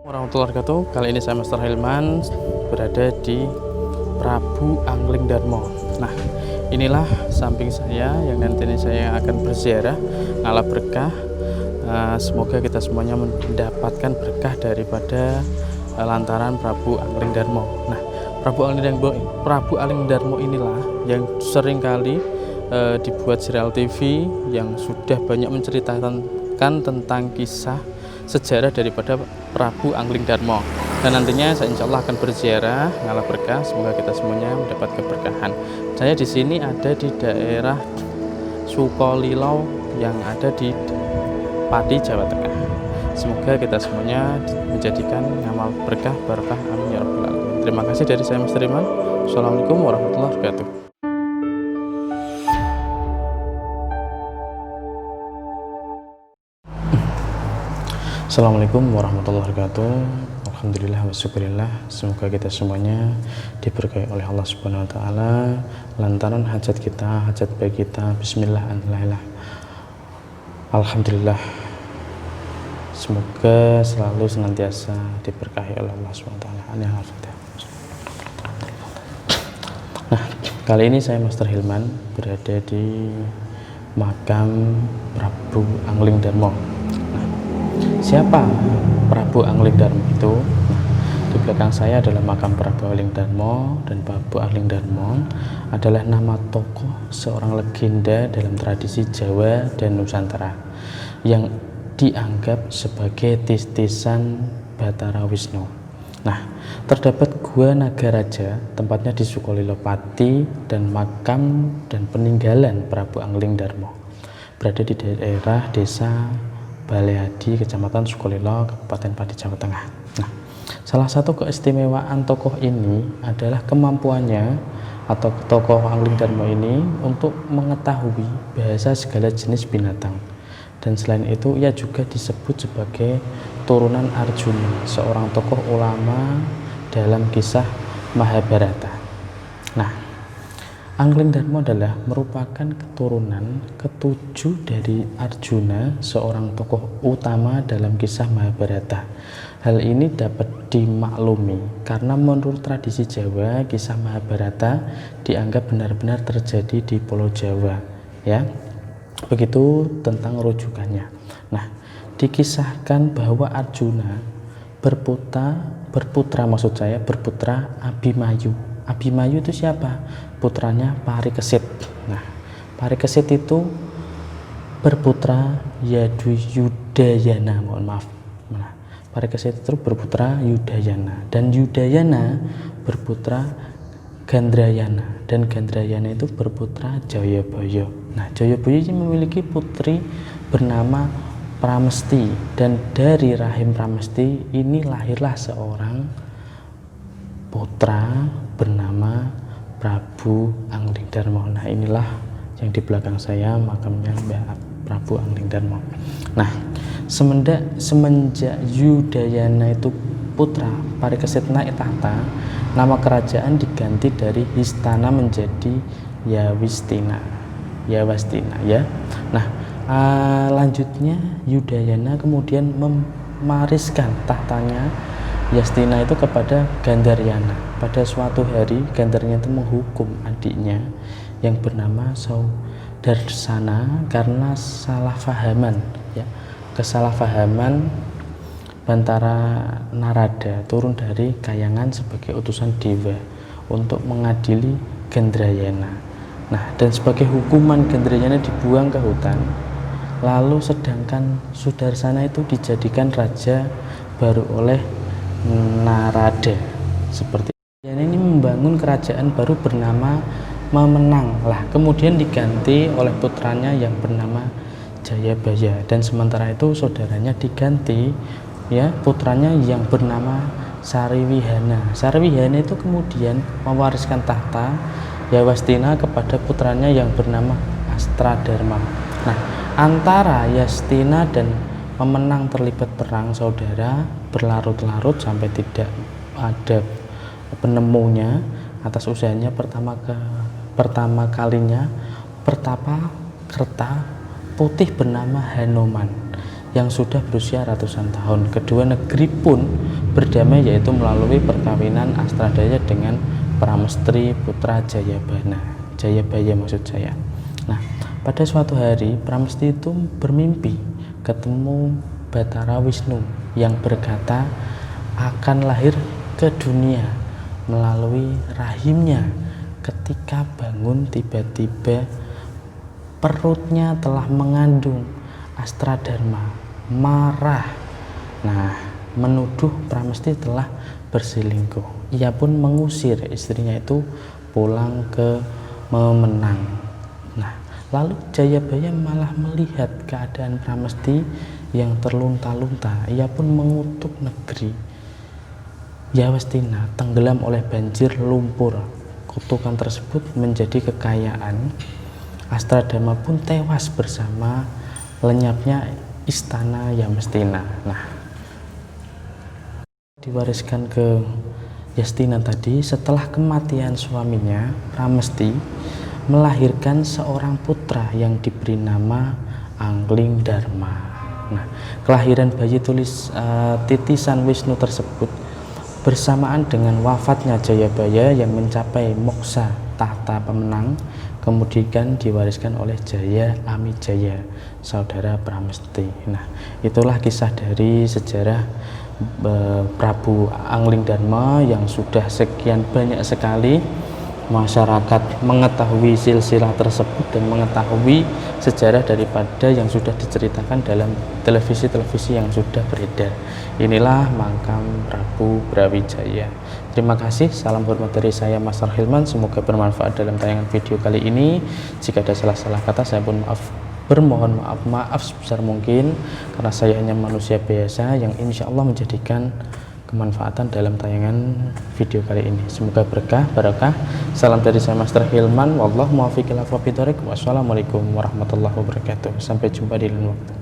Warahmatullahi wabarakatuh. Kali ini saya Master Hilman berada di Prabu Angling Darmo. Nah, inilah samping saya yang nanti ini saya akan berziarah ngalah berkah. Semoga kita semuanya mendapatkan berkah daripada lantaran Prabu Angling Darmo. Nah, Prabu Angling Darmo inilah yang seringkali dibuat serial TV yang sudah banyak menceritakan tentang kisah sejarah daripada Prabu Angling Darmo. Dan nantinya saya insya Allah akan berziarah ngalah berkah. Semoga kita semuanya mendapat keberkahan. Saya di sini ada di daerah Sukolilo yang ada di Pati, Jawa Tengah. Semoga kita semuanya menjadikan ngamal berkah, barokah, amin ya rabbal alamin. Terima kasih dari saya Mas Riman. Assalamualaikum warahmatullahi wabarakatuh. Assalamualaikum warahmatullahi wabarakatuh. Alhamdulillah wa syukurillah. Semoga kita semuanya diberkahi oleh Allah Subhanahu wa taala lantaran hajat kita, hajat baik kita. Bismillah, alhamdulillah. Semoga selalu senantiasa diberkahi oleh Allah Subhanahu wa taala. Nah, kali ini saya Master Hilman berada di makam Prabu Angling Darmo. Siapa Prabu Angling Darmo itu? Nah, di belakang saya adalah makam Prabu Angling Darmo, dan Prabu Angling Darmo adalah nama tokoh seorang legenda dalam tradisi Jawa dan Nusantara yang dianggap sebagai titisan Batara Wisnu. Nah, terdapat Gua Nagaraja, tempatnya di Sukolilo Pati, dan makam dan peninggalan Prabu Angling Darmo berada di daerah desa Balehadi, Kecamatan Sukolilo, Kabupaten Pati, Jawa Tengah. Nah, salah satu keistimewaan tokoh ini adalah kemampuannya atau tokoh Angling Darmo ini untuk mengetahui bahasa segala jenis binatang. Dan selain itu ia juga disebut sebagai turunan Arjuna, seorang tokoh ulama dalam kisah Mahabharata. Nah, Angling Darmo adalah merupakan keturunan ketujuh dari Arjuna, seorang tokoh utama dalam kisah Mahabharata. Hal ini dapat dimaklumi karena menurut tradisi Jawa, kisah Mahabharata dianggap benar-benar terjadi di Pulau Jawa, ya. Begitu tentang rujukannya. Nah, dikisahkan bahwa Arjuna berputra Abimayu. Abimayu itu siapa? Putranya Parikesit. Nah, Parikesit itu berputra Yudayana, mohon maaf. Nah, Parikesit itu berputra Yudayana, dan Yudayana berputra Gandrayana, dan Gandrayana itu berputra Jayabaya. Nah, Jayabaya ini memiliki putri bernama Pramesti, dan dari rahim Pramesti ini lahirlah seorang putra bernama Prabu Angling Darmo. Nah, inilah yang di belakang saya makamnya Mbah Prabu Angling Darmo. Nah, semenjak Yudayana itu putra Parikesit naik tahta, nama kerajaan diganti dari Histana menjadi Yawastina ya. Nah, lanjutnya Yudayana kemudian memariskan tahtanya Yastina itu kepada Gandaryana. Pada suatu hari Gandaryana itu menghukum adiknya yang bernama Saudarsana karena salahfahaman, ya. Kesalahpahaman Bantara Narada turun dari Kayangan sebagai utusan dewa untuk mengadili Gandrayana. Nah, dan sebagai hukuman Gandrayana dibuang ke hutan. Lalu sedangkan Sudarsana itu dijadikan raja baru oleh Narada. Seperti ini membangun kerajaan baru bernama Mamenang lah, kemudian diganti oleh putranya yang bernama Jayabaya, dan sementara itu saudaranya diganti, ya, putranya yang bernama Sariwihana. Sariwihana itu kemudian mewariskan tahta Yawastina kepada putranya yang bernama Astradharma. Nah, antara Yastina dan Mamenang terlibat perang saudara berlarut-larut sampai tidak ada penemunya atas usahanya pertama kalinya pertapa kerta putih bernama Hanuman yang sudah berusia ratusan tahun. Kedua negeri pun berdamai, yaitu melalui perkawinan Astradaya dengan Pramestri putra Jayabaya maksud saya. Nah, pada suatu hari Pramesti itu bermimpi ketemu Batara Wisnu yang berkata akan lahir ke dunia melalui rahimnya. Ketika bangun, tiba-tiba perutnya telah mengandung. Astradharma marah, nah, menuduh Pramesti telah berselingkuh. Ia pun mengusir istrinya itu pulang ke Memenang. Nah, lalu Jayabaya malah melihat keadaan Pramesti yang terlunta-lunta. Ia pun mengutuk negeri Yawastina tenggelam oleh banjir lumpur. Kutukan tersebut menjadi kekayaan. Astradharma pun tewas bersama lenyapnya istana Yamestina. Nah, diwariskan ke Yastina tadi. Setelah kematian suaminya, Pramesti melahirkan seorang putra yang diberi nama Anglingdarma. Nah, kelahiran bayi titisan Wisnu tersebut bersamaan dengan wafatnya Jayabaya yang mencapai moksa tahta pemenang, kemudian diwariskan oleh Jaya Amijaya, saudara Pramesti. Nah, itulah kisah dari sejarah Prabu Anglingdarma yang sudah sekian banyak sekali masyarakat mengetahui silsilah tersebut dan mengetahui sejarah daripada yang sudah diceritakan dalam televisi-televisi yang sudah beredar. Inilah makam Prabu Brawijaya. Terima kasih, salam hormat dari saya Mas Hilman, semoga bermanfaat dalam tayangan video kali ini. Jika ada salah-salah kata, saya pun bermohon maaf sebesar mungkin, karena saya hanya manusia biasa yang insya Allah menjadikan kemanfaatan dalam tayangan video kali ini. Semoga berkah, barakah. Salam dari saya Master Hilman. Wallahu muwaffiq ila aqwamit thoriq. Wassalamualaikum warahmatullahi wabarakatuh. Sampai jumpa di lain waktu.